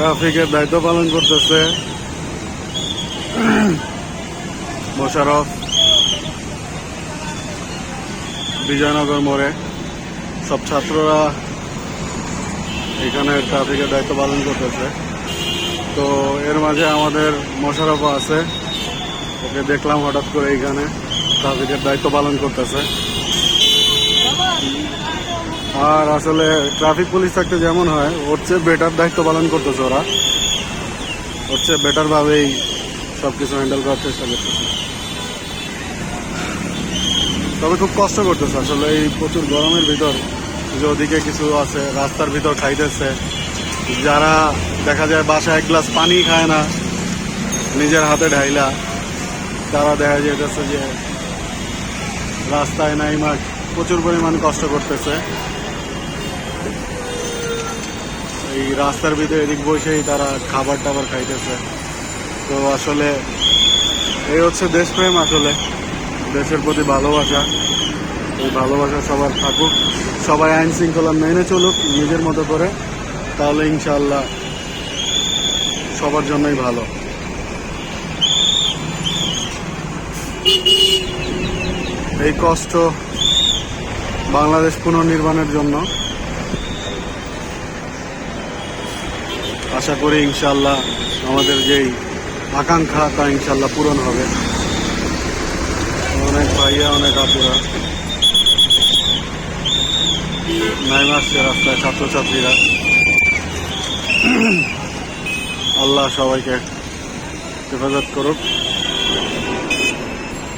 ট্রাফিকের দায়িত্ব পালন করতেছে মোশাররফ বিজয়নগর মোড়ে। সব ছাত্ররা এখানে ট্রাফিকের দায়িত্ব পালন করতেছে। তো এর মাঝে আমাদের মোশাররফও আছে, ওকে দেখলাম হঠাৎ করে এইখানে ট্রাফিকের দায়িত্ব পালন করতেছে। আর আসলে ট্রাফিক পুলিশ থাকতে যেমন হয়, ওর চেয়ে বেটার দায়িত্ব পালন করতেছে ওরা, ওর চেয়ে বেটারভাবেই সব কিছু হ্যান্ডেল করার চেষ্টা করতেছে। তবে খুব কষ্ট করতেছে আসলে এই প্রচুর গরমের ভিতর। যে ওদিকে কিছু আছে রাস্তার ভিতর খাইতেছে, যারা দেখা যায় বাসায় এক গ্লাস পানি খায় না নিজের হাতে ঢাইলা, তারা দেখা যেতেছে যে রাস্তায় নাই মাঠ প্রচুর পরিমাণ কষ্ট করতেছে। এই রাস্তার ভিতরে এদিক বসেই তারা খাবার টাবার খাইতেছে। তো আসলে এই হচ্ছে দেশপ্রেম, আসলে দেশের প্রতি ভালোবাসা। এই ভালোবাসা সবার থাকুক, সবাই আইন শৃঙ্খলা মেনে চলুক নিজের মতো করে, তাহলে ইনশাআল্লাহ সবার জন্যই ভালো। এই কষ্ট বাংলাদেশ পুনর্নির্মাণের জন্য আশা করি ইনশাআল্লাহ আমাদের যেই আকাঙ্ক্ষা তা ইনশাআল্লাহ পূরণ হবে। অনেক ভাইয়া অনেক আপুরা নাইমা আসছে রাস্তায়, ছাত্রছাত্রীরা। আল্লাহ সবাইকে হেফাজত করুক।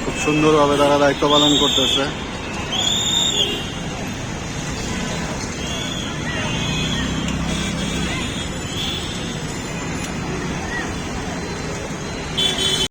খুব সুন্দরভাবে তারা দায়িত্ব পালন করতেছে।